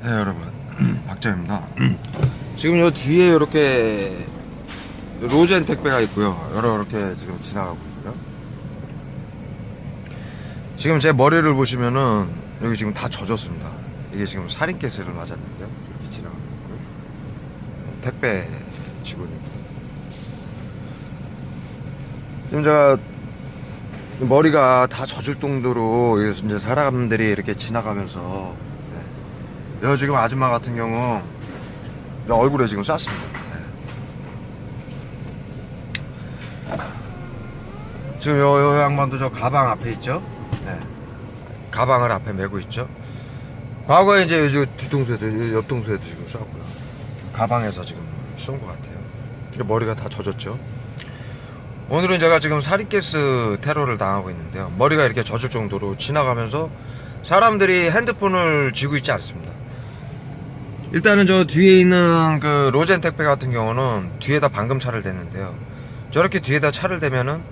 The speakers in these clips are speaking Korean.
네 여러분 박정입니다. 지금 요 뒤에 이렇게 로젠 택배가 있고요. 이렇게 지금 지나가고 있고요. 지금 제 머리를 보시면은 여기 지금 다 젖었습니다. 이게 지금 살인캐스를 맞았는데요. 이렇게 지나가고 있고요. 택배 직원입니다. 지금 제가 머리가 다 젖을 정도로 이제 사람들이 이렇게 지나가면서 여 지금 아줌마 같은 경우 내 얼굴에 지금 쐈습니다. 지금 요 양반도 저 가방 앞에 있죠? 네. 가방을 앞에 메고 있죠? 과거에 이제 뒤통수에도 옆통수에도 지금 쐈고요. 가방에서 지금 쏜 것 같아요. 머리가 다 젖었죠? 오늘은 제가 지금 살인가스 테러를 당하고 있는데요. 머리가 이렇게 젖을 정도로 지나가면서 사람들이 핸드폰을 쥐고 있지 않습니다. 일단은 저 뒤에 있는 그 로젠 택배 같은 경우는 뒤에다 방금 차를 댔는데요. 저렇게 뒤에다 차를 대면은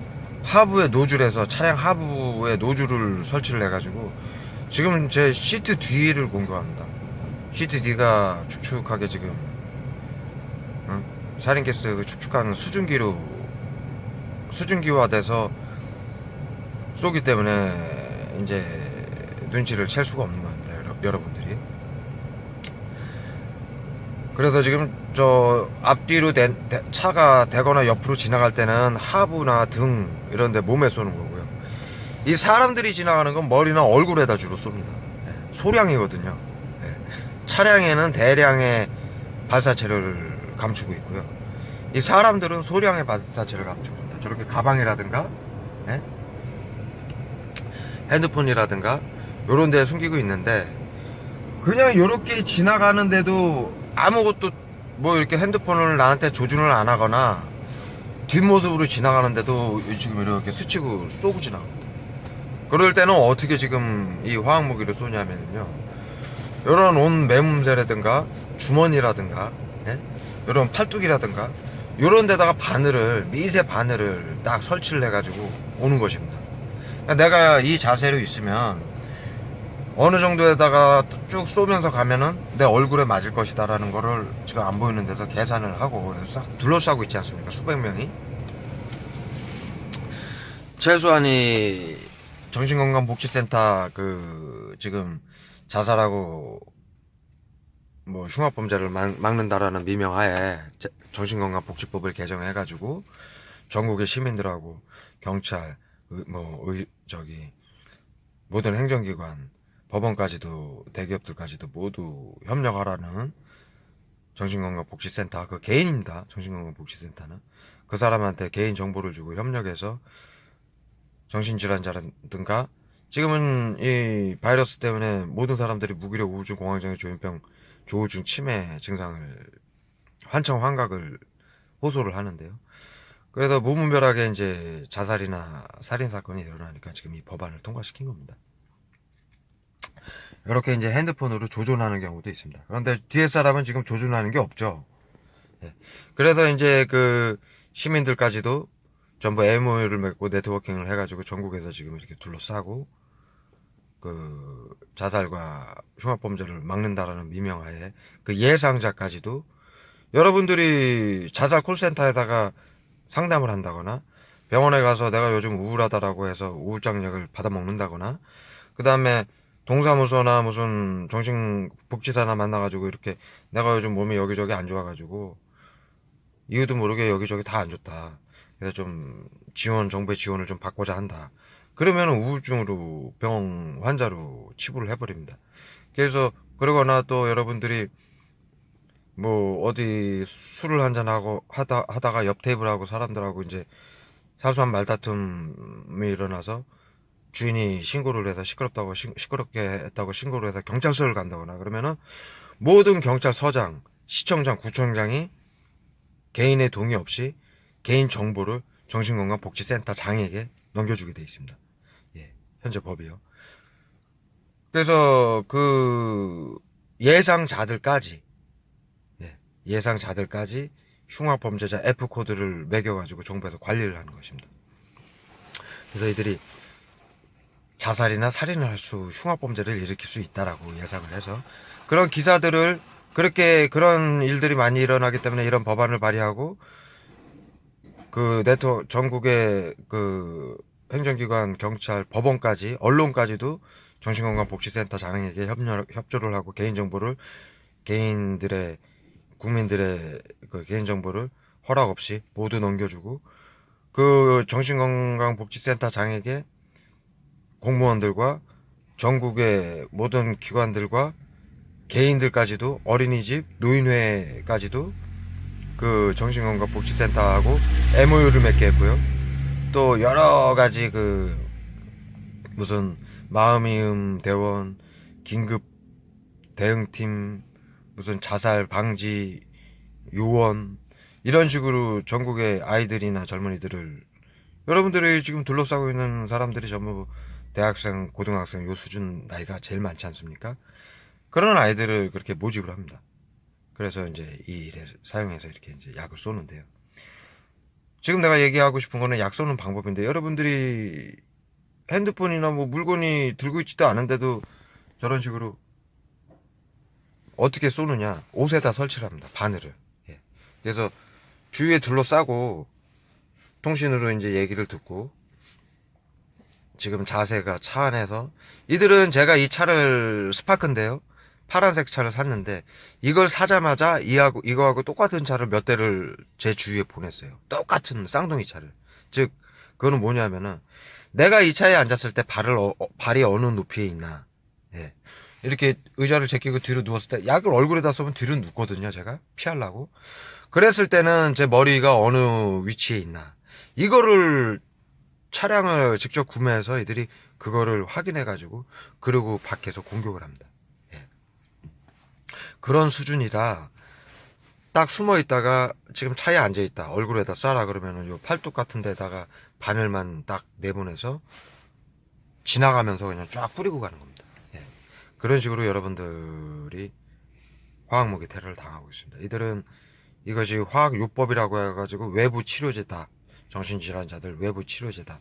하부에 노즐에서 차량 하부에 노즐을 설치를 해가지고 지금 제 시트 뒤를 공격합니다. 시트 뒤가 축축하게 지금 살인가스 그 축축한 수증기화돼서 쏘기 때문에 이제 눈치를 챌 수가 없는 겁니다. 여러분들이. 그래서 지금 저 앞뒤로 차가 대거나 옆으로 지나갈 때는 하부나 등 이런 데 몸에 쏘는 거고요. 이 사람들이 지나가는 건 머리나 얼굴에다 주로 쏩니다. 소량이거든요. 차량에는 대량의 발사체를 감추고 있고요. 이 사람들은 소량의 발사체를 감추고 있습니다. 저렇게 가방이라든가 핸드폰이라든가 요런 데 숨기고 있는데 그냥 요렇게 지나가는데도 아무것도 뭐 이렇게 핸드폰을 나한테 조준을 안 하거나 뒷모습으로 지나가는데도 지금 이렇게 스치고 쏘고 지나갑니다. 그럴 때는 어떻게 지금 이 화학무기를 쏘냐면요, 이런 온 매문새라든가 주머니라든가 이런 팔뚝이라든가 이런 데다가 미세 바늘을 딱 설치를 해가지고 오는 것입니다. 그러니까 내가 이 자세로 있으면 어느 정도에다가 쭉 쏘면서 가면은 내 얼굴에 맞을 것이다 라는 거를 지금 안 보이는 데서 계산을 하고 싹 둘러싸고 있지 않습니까? 수백 명이. 최소한이 정신건강복지센터 그 지금 자살하고 뭐 흉악범죄를 막는다라는 미명하에 정신건강복지법을 개정해가지고 전국의 시민들하고 경찰, 모든 행정기관, 법원까지도 대기업들까지도 모두 협력하라는 정신건강복지센터, 그 개인입니다. 정신건강복지센터는 그 사람한테 개인 정보를 주고 협력해서 정신질환자라든가 지금은 이 바이러스 때문에 모든 사람들이 무기력 우울증 공황장애 조현병 조울증 치매 증상을 환청환각을 호소를 하는데요. 그래서 무분별하게 이제 자살이나 살인 사건이 일어나니까 지금 이 법안을 통과시킨 겁니다. 이렇게 이제 핸드폰으로 조준하는 경우도 있습니다. 그런데 뒤에 사람은 지금 조준하는 게 없죠. 그래서 이제 그 시민들까지도 전부 MOU를 맺고 네트워킹을 해가지고 전국에서 지금 이렇게 둘러싸고 그 자살과 흉악범죄를 막는다라는 미명하에 그 예상자까지도 여러분들이 자살 콜센터에다가 상담을 한다거나 병원에 가서 내가 요즘 우울하다라고 해서 우울장약을 받아 먹는다거나 그 다음에 동사무소나 무슨 정신복지사나 만나가지고 이렇게 내가 요즘 몸이 여기저기 안 좋아가지고 이유도 모르게 여기저기 다 안 좋다. 그래서 좀 정부의 지원을 좀 받고자 한다. 그러면 우울증으로 병원 환자로 치부를 해버립니다. 그래서 그러거나 또 여러분들이 뭐 어디 술을 한잔하고 하다가 옆 테이블하고 사람들하고 이제 사소한 말다툼이 일어나서 주인이 신고를 해서 시끄럽게 했다고 신고를 해서 경찰서를 간다거나 그러면은 모든 경찰서장, 시청장, 구청장이 개인의 동의 없이 개인 정보를 정신건강복지센터 장에게 넘겨주게 돼 있습니다. 현재 법이요. 그래서 그 예상자들까지 흉악범죄자 F코드를 매겨가지고 정부에서 관리를 하는 것입니다. 그래서 이들이 자살이나 살인을 할 수, 흉악범죄를 일으킬 수 있다라고 예상을 해서 그런 기사들을 그렇게 그런 일들이 많이 일어나기 때문에 이런 법안을 발의하고 그 네트워크 전국의 그 행정기관, 경찰, 법원까지 언론까지도 정신건강복지센터 장에게 협조를 하고 개인정보를 개인들의 국민들의 그 개인정보를 허락 없이 모두 넘겨주고 그 정신건강복지센터 장에게 공무원들과 전국의 모든 기관들과 개인들까지도 어린이집, 노인회까지도 그 정신건강복지센터하고 MOU를 맺게 했고요. 또 여러 가지 그 무슨 마음이음 대원, 긴급 대응팀, 무슨 자살 방지 요원 이런 식으로 전국의 아이들이나 젊은이들을 여러분들이 지금 둘러싸고 있는 사람들이 전부 대학생, 고등학생 요 수준 나이가 제일 많지 않습니까? 그런 아이들을 그렇게 모집을 합니다. 그래서 이제 이 일에 사용해서 이렇게 이제 약을 쏘는데요. 지금 내가 얘기하고 싶은 거는 약 쏘는 방법인데 여러분들이 핸드폰이나 뭐 물건이 들고 있지도 않은데도 저런 식으로 어떻게 쏘느냐? 옷에다 설치를 합니다. 바늘을. 예. 그래서 주위에 둘러싸고 통신으로 이제 얘기를 듣고 지금 자세가 차 안에서 이들은 제가 이 차를 스파크인데요. 파란색 차를 샀는데 이걸 사자마자 이거하고 똑같은 차를 몇 대를 제 주위에 보냈어요. 똑같은 쌍둥이 차를. 즉 그거는 뭐냐면은 내가 이 차에 앉았을 때 발이 어느 높이에 있나. 예. 이렇게 의자를 제끼고 뒤로 누웠을 때 약을 얼굴에다 쏘면 뒤로 눕거든요. 제가 피하려고. 그랬을 때는 제 머리가 어느 위치에 있나. 이거를 차량을 직접 구매해서 이들이 그거를 확인해가지고 그리고 밖에서 공격을 합니다. 예. 그런 수준이라 딱 숨어 있다가 지금 차에 앉아 있다 얼굴에다 쏴라 그러면은 요 팔뚝 같은 데다가 바늘만 딱 내보내서 지나가면서 그냥 쫙 뿌리고 가는 겁니다. 예. 그런 식으로 여러분들이 화학무기 테러를 당하고 있습니다. 이들은 이것이 화학요법이라고 해가지고 외부 치료제다. 정신질환자들 외부 치료제다.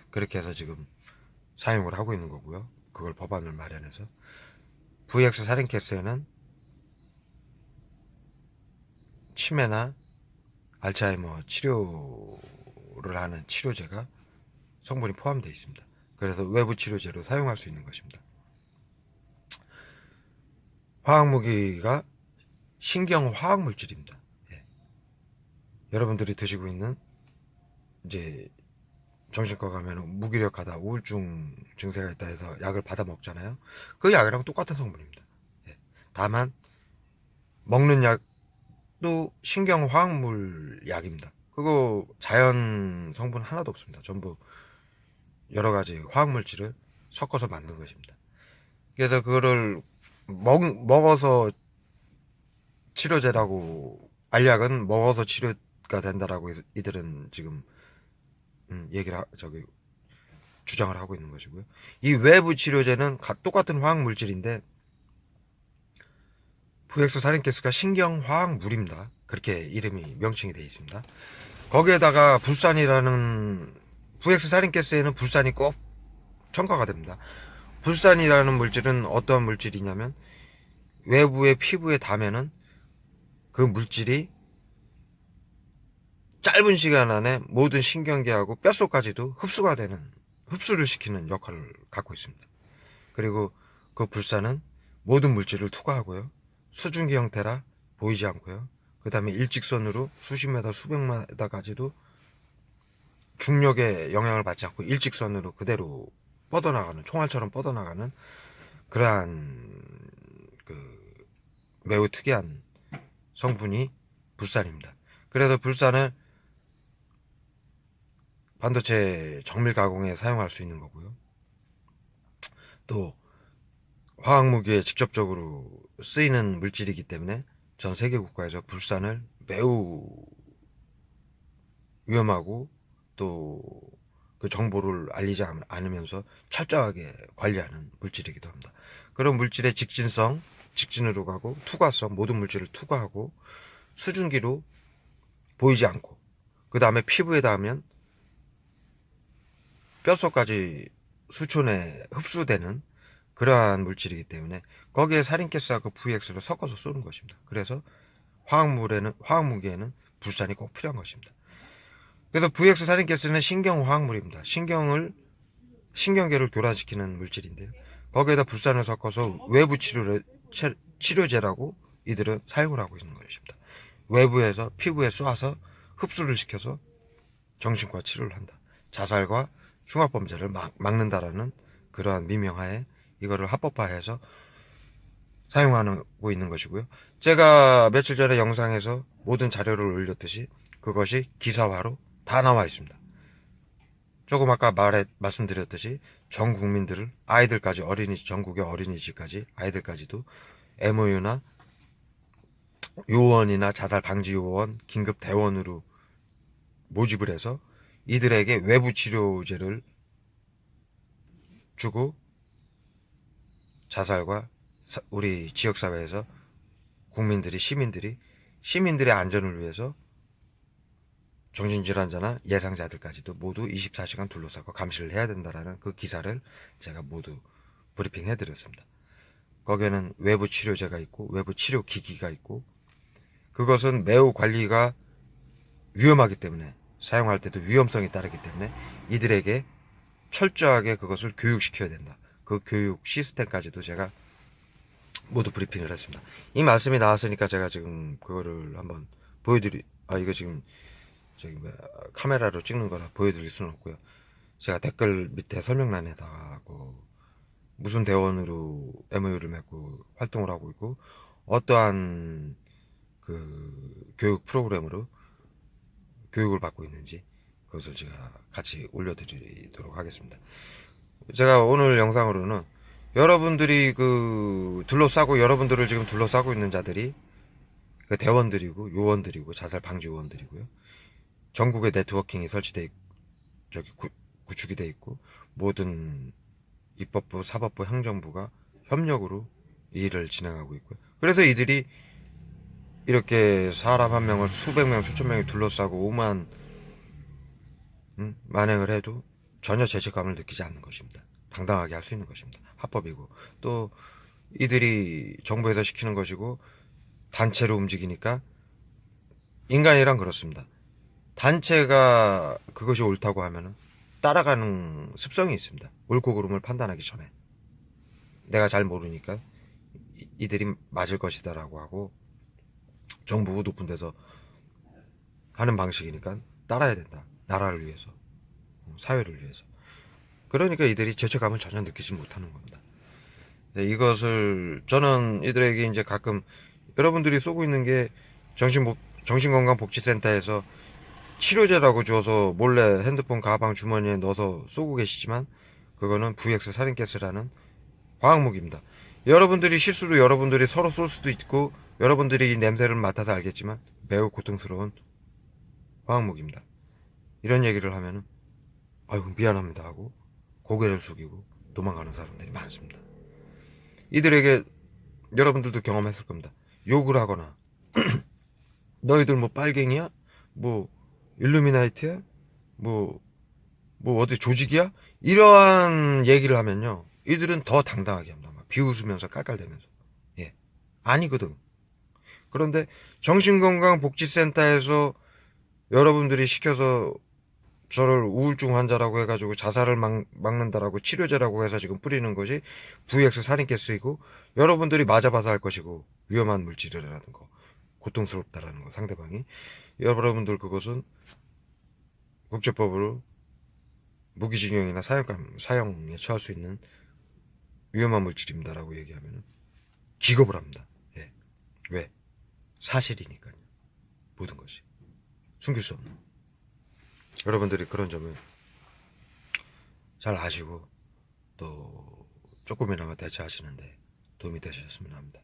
그렇게 해서 지금 사용을 하고 있는 거고요. 그걸 법안을 마련해서 VX 살인 케이스에는 치매나 알츠하이머 치료를 하는 치료제가 성분이 포함되어 있습니다. 그래서 외부 치료제로 사용할 수 있는 것입니다. 화학무기가 신경 화학 물질입니다. 예. 여러분들이 드시고 있는 이제 정신과 가면 무기력하다, 우울증 증세가 있다 해서 약을 받아 먹잖아요. 그 약이랑 똑같은 성분입니다. 예. 다만 먹는 약도 신경 화학물 약입니다. 그거 자연 성분 하나도 없습니다. 전부 여러 가지 화학 물질을 섞어서 만든 것입니다. 그래서 그거를 먹어서 치료제라고 알약은 먹어서 치료가 된다라고 이들은 지금 주장을 하고 있는 것이고요. 이 외부 치료제는 똑같은 화학 물질인데 VX 살인가스가 신경 화학물입니다. 그렇게 이름이 명칭이 되어 있습니다. 거기에다가 불산이라는 VX 살인가스에는 불산이 꼭 첨가가 됩니다. 불산이라는 물질은 어떠한 물질이냐면 외부의 피부에 닿으면은 그 물질이 짧은 시간 안에 모든 신경계하고 뼛속까지도 흡수를 시키는 역할을 갖고 있습니다. 그리고 그 불산은 모든 물질을 투과하고요. 수증기 형태라 보이지 않고요. 그 다음에 일직선으로 수십 메다 수백 메다까지도 중력의 영향을 받지 않고 일직선으로 그대로 뻗어나가는 총알처럼 뻗어나가는 그러한 그 매우 특이한 성분이 불산입니다. 그래서 불산을 반도체 정밀 가공에 사용할 수 있는 거고요. 또 화학무기에 직접적으로 쓰이는 물질이기 때문에 전 세계 국가에서 불산을 매우 위험하고 또 그 정보를 알리지 않으면서 철저하게 관리하는 물질이기도 합니다. 그런 물질의 직진성, 직진으로 가고 투과성, 모든 물질을 투과하고 수증기로 보이지 않고 그 다음에 피부에 닿으면 뼛속까지 수초 내에 흡수되는 그러한 물질이기 때문에 거기에 살인가스하고 VX를 섞어서 쏘는 것입니다. 그래서 화학무기에는 불산이 꼭 필요한 것입니다. 그래서 VX 살인가스는 신경화학물입니다. 신경계를 교란시키는 물질인데요. 거기에다 불산을 섞어서 외부 치료제라고 이들은 사용을 하고 있는 것입니다. 외부에서 피부에 쏴서 흡수를 시켜서 정신과 치료를 한다. 자살과 흉악범죄를 막는다라는 그러한 미명하에 이거를 합법화해서 사용하고 있는 것이고요. 제가 며칠 전에 영상에서 모든 자료를 올렸듯이 그것이 기사화로 다 나와 있습니다. 조금 아까 말씀드렸듯이 전 국민들을 아이들까지 전국의 어린이집까지 아이들까지도 MOU나 요원이나 자살 방지 요원, 긴급 대원으로 모집을 해서 이들에게 외부 치료제를 주고 자살과 우리 지역사회에서 시민들의 안전을 위해서 정신질환자나 예상자들까지도 모두 24시간 둘러싸고 감시를 해야 된다라는 그 기사를 제가 모두 브리핑 해드렸습니다. 거기에는 외부 치료제가 있고 외부 치료기기가 있고 그것은 매우 관리가 위험하기 때문에 사용할 때도 위험성이 따르기 때문에 이들에게 철저하게 그것을 교육시켜야 된다. 그 교육 시스템까지도 제가 모두 브리핑을 했습니다. 이 말씀이 나왔으니까 제가 지금 그거를 한번 이거 지금 카메라로 찍는 거라 보여드릴 수는 없고요. 제가 댓글 밑에 설명란에다가 무슨 대원으로 MOU를 맺고 활동을 하고 있고 어떠한 그 교육 프로그램으로 교육을 받고 있는지 그것을 제가 같이 올려드리도록 하겠습니다. 제가 오늘 영상으로는 여러분들이 여러분들을 지금 둘러싸고 있는 자들이 그 대원들이고 요원들이고 자살 방지 요원들이고요. 전국에 네트워킹이 구축이 돼 있고 모든 입법부, 사법부, 행정부가 협력으로 이 일을 진행하고 있고요. 그래서 이들이 이렇게 사람 한 명을 수백 명, 수천 명이 둘러싸고 만행을 해도 전혀 죄책감을 느끼지 않는 것입니다. 당당하게 할 수 있는 것입니다. 합법이고 또 이들이 정부에서 시키는 것이고 단체로 움직이니까 인간이란 그렇습니다. 단체가 그것이 옳다고 하면은 따라가는 습성이 있습니다. 옳고 그름을 판단하기 전에 내가 잘 모르니까 이들이 맞을 것이다라고 하고 정부 높은 데서 하는 방식이니까 따라야 된다. 나라를 위해서, 사회를 위해서. 그러니까 이들이 죄책감을 전혀 느끼지 못하는 겁니다. 이것을 저는 이들에게 이제 가끔 여러분들이 쏘고 있는 게 정신건강복지센터에서 치료제라고 주어서 몰래 핸드폰 가방 주머니에 넣어서 쏘고 계시지만 그거는 VX 살인가스라는 화학무기입니다. 여러분들이 실수로 여러분들이 서로 쏠 수도 있고 여러분들이 이 냄새를 맡아서 알겠지만 매우 고통스러운 화학무기입니다. 이런 얘기를 하면은 아이고 미안합니다 하고 고개를 숙이고 도망가는 사람들이 많습니다. 이들에게 여러분들도 경험했을 겁니다. 욕을 하거나 너희들 뭐 빨갱이야? 뭐 일루미나이트야? 뭐 어디 조직이야? 이러한 얘기를 하면요 이들은 더 당당하게 합니다. 막 비웃으면서 깔깔대면서 예 아니거든. 그런데 정신건강복지센터에서 여러분들이 시켜서 저를 우울증 환자라고 해가지고 자살을 막는다라고 치료제라고 해서 지금 뿌리는 것이 VX 살인가스이고 여러분들이 맞아봐서 할 것이고 위험한 물질이라는 거 고통스럽다라는 거 상대방이 여러분들 그것은 국제법으로 무기징역이나 사형에 처할 수 있는 위험한 물질입니다라고 얘기하면 기겁을 합니다. 예. 왜? 사실이니까요. 모든 것이 숨길 수 없는. 여러분들이 그런 점을 잘 아시고 또 조금이나마 대처하시는데 도움이 되셨으면 합니다.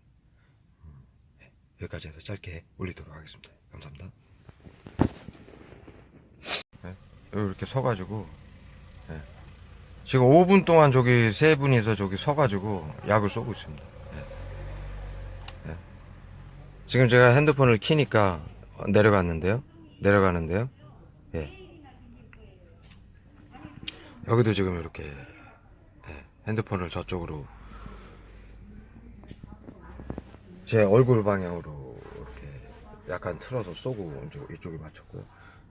네, 여기까지 해서 짧게 올리도록 하겠습니다. 감사합니다. 네, 이렇게 서가지고 네, 지금 5분 동안 저기 세 분이서 저기 서가지고 약을 쏘고 있습니다. 네, 네. 지금 제가 핸드폰을 키니까 내려가는데요. 예. 여기도 지금 이렇게 핸드폰을 저쪽으로 제 얼굴 방향으로 이렇게 약간 틀어서 쏘고 이제 이쪽에 맞췄고요.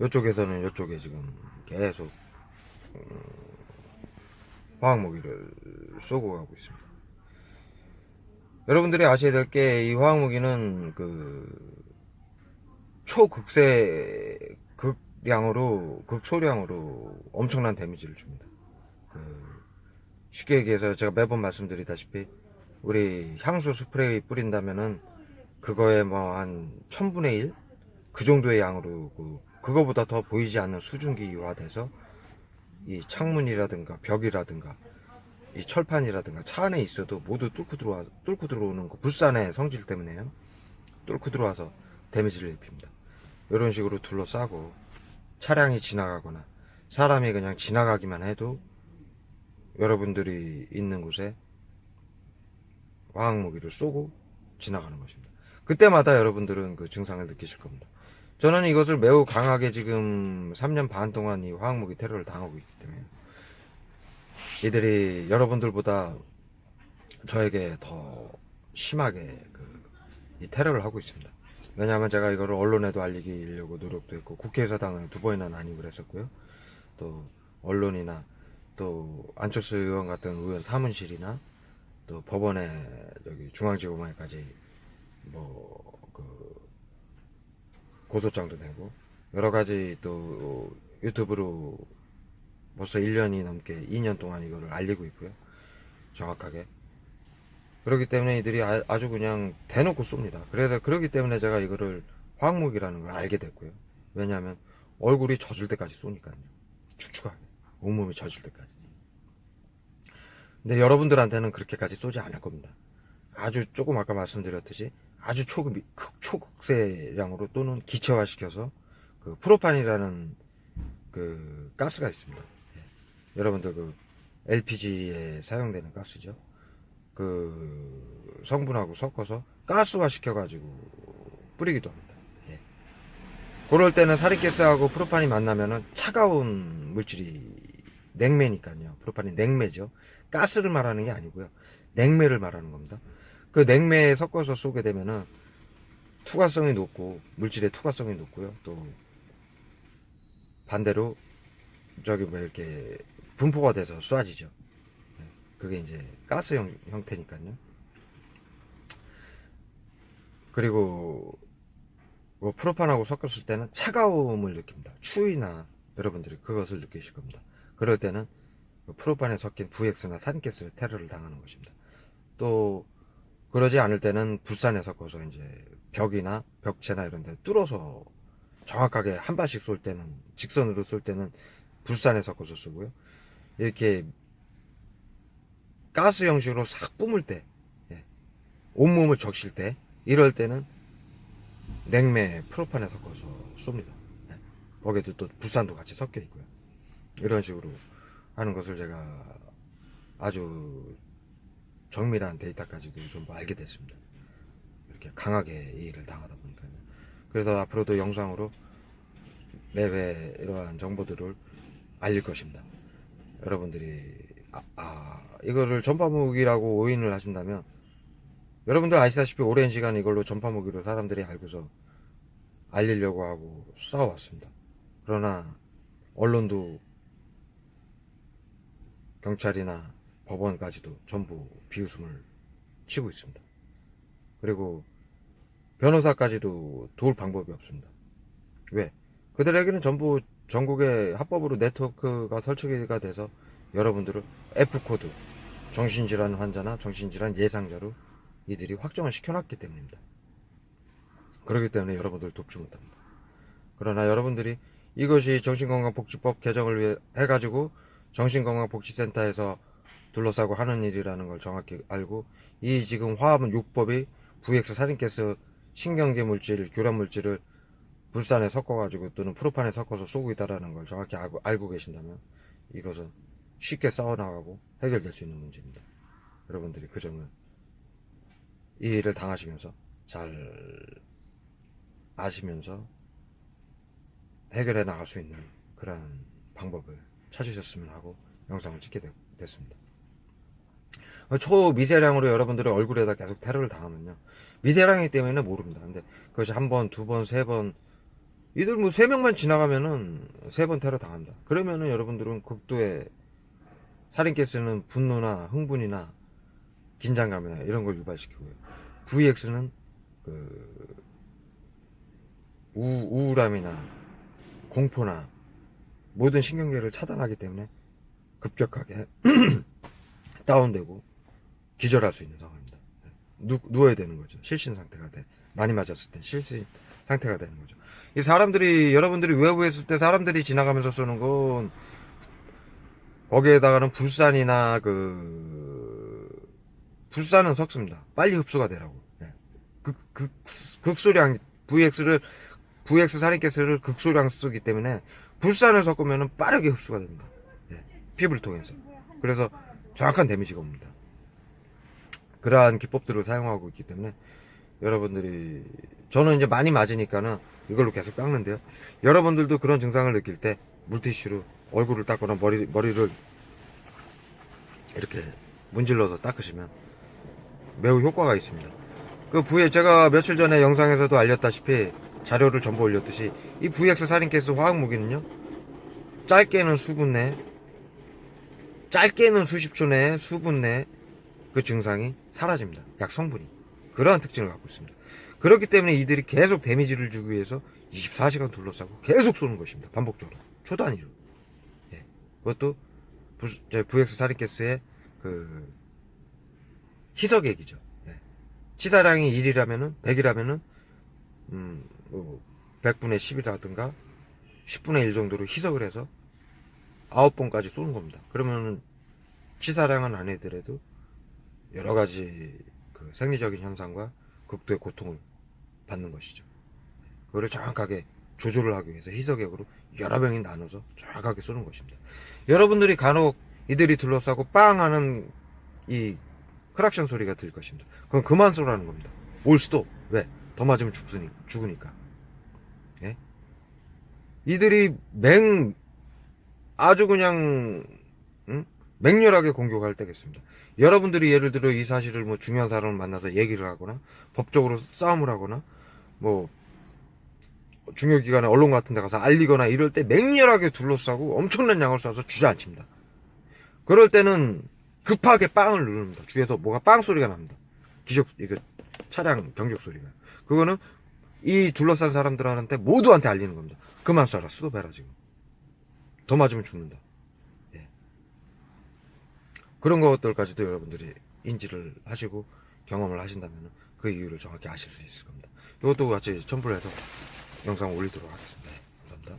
이쪽에서는 이쪽에 지금 계속 화학 무기를 쏘고 가고 있습니다. 여러분들이 아셔야 될 게 이 화학 무기는 그 초극세 극량으로 극소량으로 엄청난 데미지를 줍니다. 그 쉽게 얘기해서 제가 매번 말씀드리다시피 우리 향수 스프레이 뿌린다면은 그거에 뭐 한 1000분의 1? 그 정도의 양으로 그거보다 더 보이지 않는 수증기화돼서 이 창문이라든가 벽이라든가 이 철판이라든가 차 안에 있어도 모두 뚫고 들어오는 거 불산의 성질 때문에요. 뚫고 들어와서 데미지를 입힙니다. 이런 식으로 둘러싸고 차량이 지나가거나 사람이 그냥 지나가기만 해도 여러분들이 있는 곳에 화학무기를 쏘고 지나가는 것입니다. 그때마다 여러분들은 그 증상을 느끼실 겁니다. 저는 이것을 매우 강하게 지금 3년 반 동안 이 화학무기 테러를 당하고 있기 때문에 이들이 여러분들보다 저에게 더 심하게 이 테러를 하고 있습니다. 왜냐하면 제가 이거를 언론에도 알리려고 노력도 했고 국회에서 당을 2번이나 난입을 했었고요. 또 언론이나 또 안철수 의원 같은 의원 사무실이나 또 법원에 여기 중앙지검에까지 뭐그 고소장도 내고 여러 가지 또 유튜브로 벌써 1년이 넘게 2년 동안 이거를 알리고 있고요. 정확하게. 그렇기 때문에 이들이 아주 그냥 대놓고 쏩니다. 그래서 그렇기 때문에 제가 이거를 화학무기라는 걸 알게 됐고요. 왜냐하면 얼굴이 젖을 때까지 쏘니까요. 축축하게. 온몸이 젖을 때까지. 근데 여러분들한테는 그렇게까지 쏘지 않을 겁니다. 아주 조금 아까 말씀드렸듯이 아주 초극세량으로 또는 기체화시켜서 그 프로판이라는 그 가스가 있습니다. 예. 여러분들 그 LPG에 사용되는 가스죠. 그 성분하고 섞어서 가스화 시켜가지고 뿌리기도 합니다. 예. 그럴 때는 사리가스하고 프로판이 만나면은 차가운 물질이 냉매니까요. 프로판이 냉매죠. 가스를 말하는 게 아니고요. 냉매를 말하는 겁니다. 그 냉매에 섞어서 쏘게 되면은 투과성이 높고 물질의 투과성이 높고요. 또 반대로 저기 뭐 이렇게 분포가 돼서 쏴지죠. 그게 이제 가스 형태니까요. 그리고 뭐 프로판하고 섞었을 때는 차가움을 느낍니다. 추위나 여러분들이 그것을 느끼실 겁니다. 그럴 때는 프로판에 섞인 VX나 산가스의 테러를 당하는 것입니다. 또 그러지 않을 때는 불산에 섞어서 이제 벽이나 벽체나 이런 데 뚫어서 정확하게 한 발씩 쏠 때는 직선으로 쏠 때는 불산에 섞어서 쓰고요. 이렇게 가스 형식으로 싹 뿜을 때, 예, 온몸을 적실 때, 이럴 때는 냉매 프로판에 섞어서 쏩니다. 예, 거기에도 또 불산도 같이 섞여 있고요. 이런 식으로 하는 것을 제가 아주 정밀한 데이터까지도 좀 알게 됐습니다. 이렇게 강하게 이 일을 당하다 보니까요. 그래서 앞으로도 영상으로 매회 이러한 정보들을 알릴 것입니다. 여러분들이 이거를 전파무기라고 오인을 하신다면 여러분들 아시다시피 오랜 시간 이걸로 전파무기로 사람들이 알고서 알리려고 하고 싸워왔습니다. 그러나 언론도 경찰이나 법원까지도 전부 비웃음을 치고 있습니다. 그리고 변호사까지도 도울 방법이 없습니다. 왜? 그들에게는 전부 전국의 합법으로 네트워크가 설치가 돼서 여러분들을 F코드, 정신질환 환자나 정신질환 예상자로 이들이 확정을 시켜놨기 때문입니다. 그렇기 때문에 여러분들을 돕지 못합니다. 그러나 여러분들이 이것이 정신건강복지법 개정을 위해 해가지고 정신건강복지센터에서 둘러싸고 하는 일이라는 걸 정확히 알고 이 지금 화합은 6법이 VX 살인가스 신경계 물질, 교란 물질을 불산에 섞어가지고 또는 프로판에 섞어서 쏘고 있다는 걸 정확히 알고 계신다면 이것은 쉽게 싸워나가고 해결될 수 있는 문제입니다. 여러분들이 그 점을 이 일을 당하시면서 잘 아시면서 해결해 나갈 수 있는 그런 방법을 찾으셨으면 하고 영상을 찍게 됐습니다. 초미세량으로 여러분들의 얼굴에다 계속 테러를 당하면요 미세랑이기 때문에 모릅니다. 근데 그것이 한 번, 두 번, 세 번, 이들 뭐 세 명만 지나가면은 세 번 테러 당합니다. 그러면은 여러분들은 극도의 살인캐스는 분노나 흥분이나 긴장감이나 이런 걸 유발시키고요. VX는 그 우울함이나 공포나 모든 신경계를 차단하기 때문에 급격하게 다운되고 기절할 수 있는 상황입니다. 누워야 되는 거죠. 실신 상태가 돼. 많이 맞았을 때 실신 상태가 되는 거죠. 이 사람들이, 여러분들이 외부에 있을 때 사람들이 지나가면서 쏘는 건 거기에다가는 불산이나 불산은 섞습니다. 빨리 흡수가 되라고. 극소량 VX 살인가스를 극소량 쓰기 때문에 불산을 섞으면 빠르게 흡수가 됩니다. 피부를 통해서. 그래서 정확한 데미지가 옵니다. 그러한 기법들을 사용하고 있기 때문에 여러분들이, 저는 이제 많이 맞으니까는 이걸로 계속 닦는데요. 여러분들도 그런 증상을 느낄 때 물티슈로 얼굴을 닦거나 머리를 이렇게 문질러서 닦으시면 매우 효과가 있습니다. 그 제가 며칠 전에 영상에서도 알렸다시피 자료를 전부 올렸듯이 이 VX 살인가스 화학무기는요, 짧게는 수분 내, 짧게는 수십 초 내, 수분 내 그 증상이 사라집니다. 약 성분이. 그러한 특징을 갖고 있습니다. 그렇기 때문에 이들이 계속 데미지를 주기 위해서 24시간 둘러싸고 계속 쏘는 것입니다. 반복적으로. 초 단위로. 예. 그것도 VX 살인가스의 그 희석액이죠. 예. 치사량이 1이라면은, 100이라면은, 100분의 10이라든가 10분의 1 정도로 희석을 해서 9번까지 쏘는 겁니다. 그러면은 치사량은 아니더라도 여러 가지 그 생리적인 현상과 극도의 고통을 받는 것이죠. 그거를 정확하게 조절을 하기 위해서 희석액으로 여러 명이 나눠서 정확하게 쏘는 것입니다. 여러분들이 간혹 이들이 둘러싸고 빵 하는 이 크락션 소리가 들릴 것입니다. 그건 그만 쏘라는 겁니다. 올 수도. 왜? 더 맞으면 죽으니까. 예? 이들이 아주 그냥, 맹렬하게 공격할 때겠습니다. 여러분들이 예를 들어 이 사실을 뭐 중요한 사람을 만나서 얘기를 하거나 법적으로 싸움을 하거나 뭐 중요기관에 언론 같은 데 가서 알리거나 이럴 때 맹렬하게 둘러싸고 엄청난 양을 쏴서 주저앉힙니다. 그럴 때는 급하게 빵을 누릅니다. 주위에서 뭐가 빵 소리가 납니다. 이거 차량 경적 소리가. 그거는 이 둘러싼 사람들한테 모두한테 알리는 겁니다. 그만 쏴라, 수도배라 지금. 더 맞으면 죽는다. 예. 그런 것들까지도 여러분들이 인지를 하시고 경험을 하신다면 그 이유를 정확히 아실 수 있을 겁니다. 이것도 같이 첨부를 해서 영상 올리도록 하겠습니다. 감사합니다.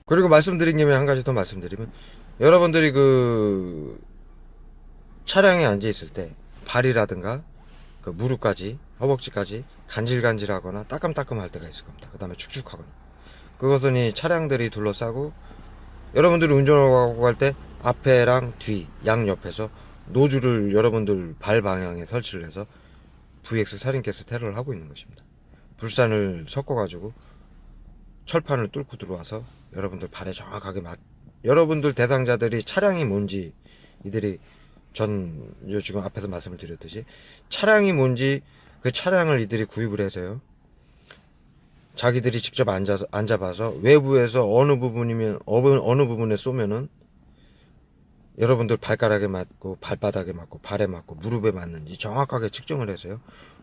그리고 말씀드린 김에 한 가지 더 말씀드리면, 여러분들이 그 차량에 앉아 있을 때 발이라든가 그 무릎까지, 허벅지까지 간질간질하거나 따끔따끔할 때가 있을 겁니다. 그 다음에 축축하거나. 그것은 이 차량들이 둘러싸고 여러분들이 운전하고 갈 때 앞에랑 뒤, 양옆에서 노즐을 여러분들 발 방향에 설치를 해서 VX 살인가스 테러를 하고 있는 것입니다. 불산을 섞어가지고 철판을 뚫고 들어와서 여러분들 발에 정확하게 여러분들 대상자들이 차량이 뭔지, 이들이 지금 앞에서 말씀을 드렸듯이 차량이 뭔지 그 차량을 이들이 구입을 해서요, 자기들이 직접 앉아봐서 외부에서 어느 부분에 쏘면은 여러분들 발가락에 맞고 발바닥에 맞고 발에 맞고 무릎에 맞는지 정확하게 측정을 해서요,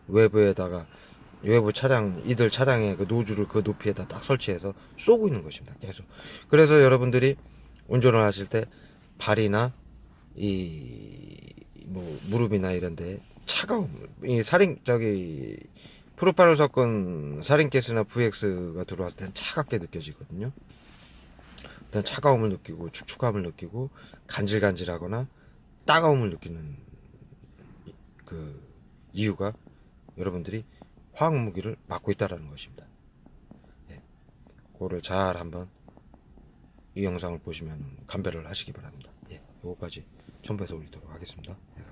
외부 차량, 이들 차량의 그 노즐을 그 높이에다 딱 설치해서 쏘고 있는 것입니다. 계속. 그래서 여러분들이 운전을 하실 때 발이나 무릎이나 이런데 프로파놀 섞은 살인가스나 VX가 들어왔을 때는 차갑게 느껴지거든요. 일단 차가움을 느끼고 축축함을 느끼고 간질간질하거나 따가움을 느끼는 그 이유가 여러분들이 화학무기를 맞고 있다는 것입니다. 예, 그거를 잘 한번 이 영상을 보시면 감별을 하시기 바랍니다. 예, 요거까지 첨부해서 올리도록 하겠습니다. 예.